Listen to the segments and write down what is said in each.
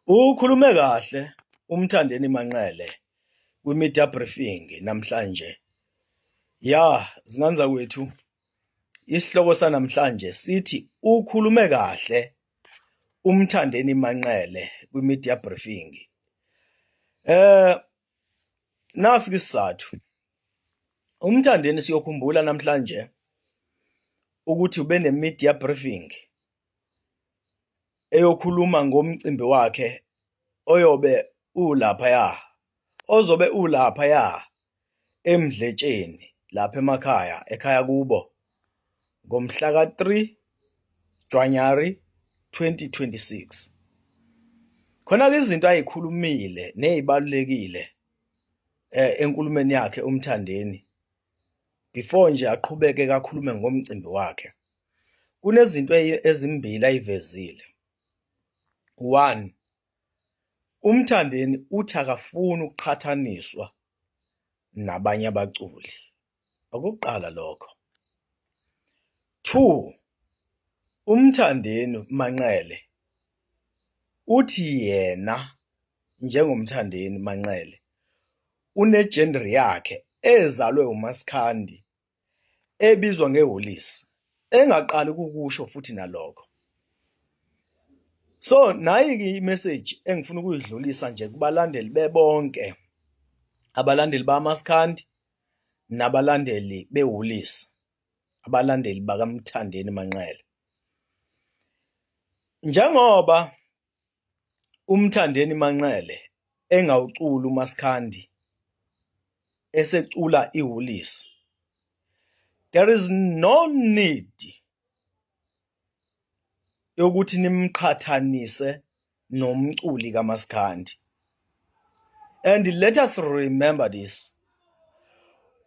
Ukhulume kahle uMthandeni Manqele kwi-media briefing namhlanje. Zingane zakwethu, isihloko sanamhlanje sithi ukhulume kahle uMthandeni Manqele kwi-media briefing. Nasi isizathu. uMthandeni siyokhumbula namhlanje ukuthi ube ne-media briefing eyokhuluma ngomcimbi wakhe ozobe ulaphaya eMdletsheni lapha ekhaya kubo ngomhla ka-3 January 2026. Khona-ke izinto ayikhulumile nezibalulekile enkulumeni yakhe uMthandeni before nje aqhubeke kakhulume ngomcimbi wakhe. Kunezinto ezimbili ayivezile. 1, uMthandeni uthi akafuni ukuqhathaniswa nabanye abaculi. Okokuqala lokho. 2, uMthandeni Manqele uthi yena njengomthandeni Manqele une-genre yakhe ezalwe uMaskandi ebizwa ngeHolisi, engaqali ukukusho futhi nalokho. So nayi-ke imessage engifuna ukuyidlulisa nje kubalandeli bebonke, abalandeli bakaMaskandi nabalandeli beHolisi, abalandeli bakaMthandeni Manqele. Njengoba uMthandeni Manqele engawuculi uMaskandi esecula iHolisi, there is no need yokuthi nimqhathanise nomculi kaMaskandi. And let us remember this.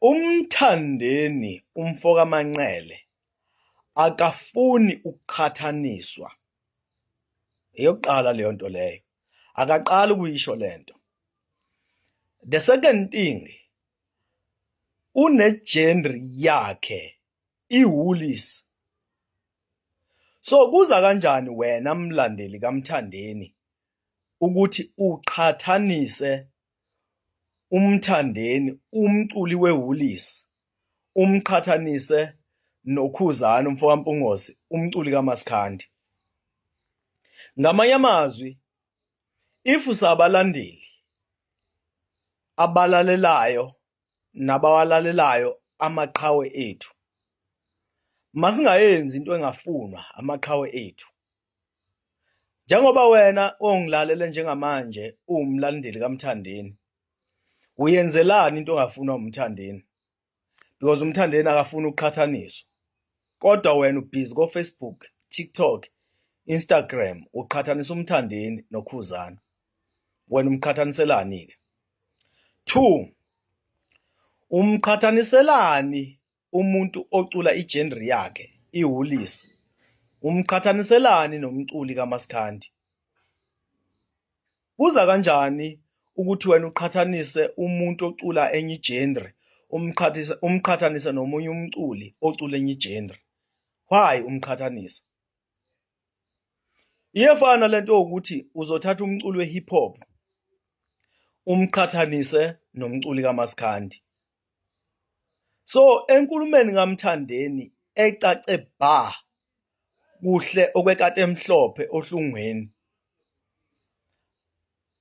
uMthandeni umfoka Manqele akafuni ukuqhathaniswa. Eyokuqala leyo nto leyo. Akaqali ukuyisho lento. The second thing, une-genre yakhe iHolisi. So kuza kanjani wena mlandeli kaMthandeni ukuthi uqhathanise uMthandeni umculi weHolisi umqhathanise noKhuzani umfoka Mpungose umculi kaMaskandi? Ngamanye amazwi, if sabalandeli abalalelayo nabawalalelayo amaqhawe ethu, masingayenzi into engafunwa amaqhawe ethu. Njengoba wena ongilalele njengamanje uwumlandeli kaMthandeni, uyenzelani into engafunwa uMthandeni? Because uMthandeni akafuni ukuqhathaniswa. Kodwa wena ubhizi ko-Facebook, TikTok, Instagram uqhathanisa uMthandeni noKhuzani. Wena umqhathaniselani-ke? 2, umqhathaniselani umuntu ocula i-genre yakhe iHolisi? Umqhathaniselani nomculi kaMaskandi? Kuza kanjani ukuthi wena uqhathanise umuntu ocula enye i-genre umqhathanise nomunye umculi ocula enye i-genre? Why umqhathanisa? Iyefana lento ukuthi uzothatha umculi we-hip hop umqhathanise nomculi kaMaskandi. So enkulumeni kaMthandeni ecace bha kuhle okwekati emhlophe ohlungweni,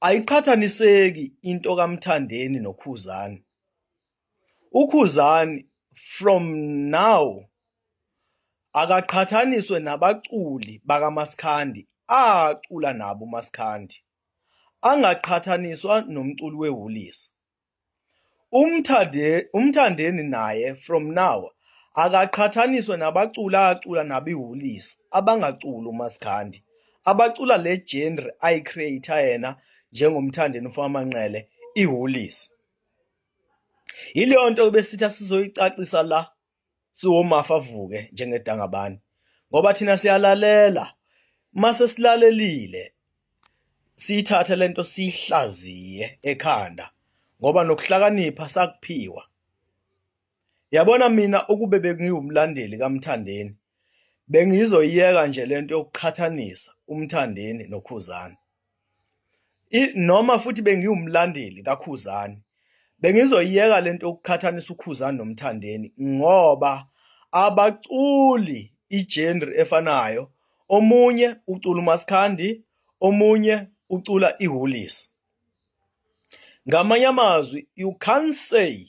ayiqhathaniseki into kaMthandeni noKhuzani. uKhuzani from now akaqhathaniswe nabaculi bakaMaskandi acula nabo uMaskandi, angaqhathaniswa nomculi weHolisi. uMthandeni naye from now akaqhathaniswe nabaculi acula nabo iHolisi abangaculi uMaskandi, abacula le genre ayicreator yena njengomthandeni umfoka Manqele iHolisi. Yileyo nto besithi sizoyicacisa la siwomafa avuke njengedangabani, ngoba thina siyalalela. Mase silalelile siyithathe lento siyihlaziye ekhanda, ngoba nokuhlakanipha sakuphiwa. Yabona mina ukube bengiwumlandeli kaMthandeni bengizoyiyeka nje lento yokuqhathanisa uMthandeni noKhuzani. noma futhi bengiwumlandeli kaKhuzani bengizoyiyeka lento yokuqhathanisa uKhuzani noMthandeni ngoba abaculi igenre efanayo. Omunye ucula uMaskandi, omunye ucula iHolisi. Ngamanye amazwi, you can't say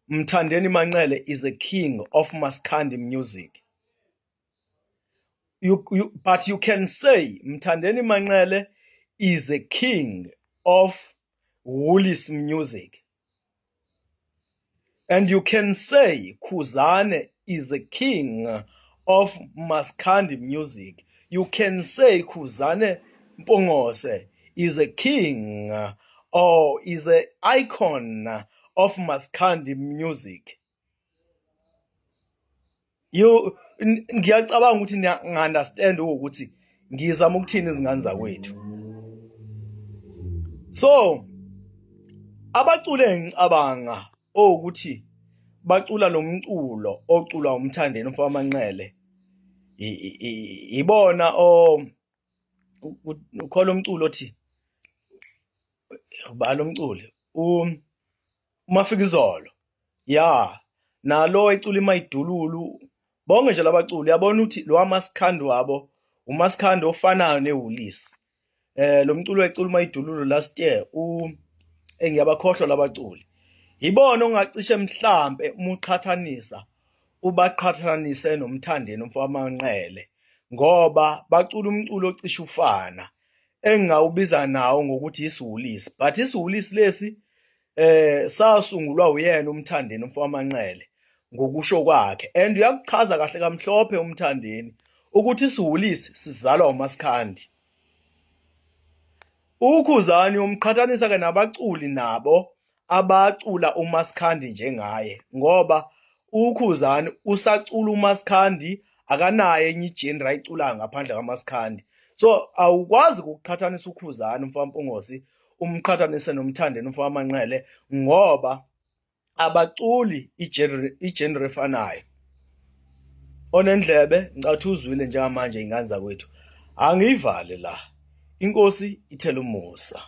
Mthandeni Manxele is a king of Maskandi music. But you can say Mthandeni Manxele is a king of Holisi music. And you can say Khuzani is a king of Maskandi music. You can say Khuzani Mpongose is a king or is an icon of Maskandi music. Ngiyacabanga ukuthi ngiya-understand ukuthi ngizama ukuthini izingane zakwethu. So abaculi engicabanga ukuthi bacula lo mculo oculwa uMthandeni Mfaka Manxele ibona ukhola umculo othi balo umculi uMafikizolo ya nalo ecula iMayidululu. Bonke nje labaculi yabona ukuthi lo Maskandi wabo uMaskandi ofanayo neHolisi. Lo mculo ecula iMayidululu last year engiyabakhohlwa labaculi. Ibona ongacishe mhlambe uma uqhathanisa ubaqhathanise noMthandeni Mfaka Manxele ngoba bacula umculo ocishe ufana engawubiza nawo ngokuthi isiHolisi. But isiHolisi lesi sasungulwa uyena uMthandeni Mfaka Manxele ngokusho kwakhe, and uyakuchaza kahle kamhlophe uMthandeni ukuthi isiHolisi sizalwa uMaskandi. uKhuzani umqhathanisa ke nabaculi nabo abacula uMaskandi njengaye ngoba uKhuzani usacula uMaskandi, akanayo enye igenre ayiculayo ngaphandle kaMaskandi. So awukwazi ukuqhathanisa uKhuzani Mfaka Mpongose umqhathanise noMthandeni Mfaka Manxele ngoba abaculi igenre efanayo. Onendlebe ngicathi uzwile njengamanje ingane zakwethu. Angiyivale la. Inkosi ithela umusa.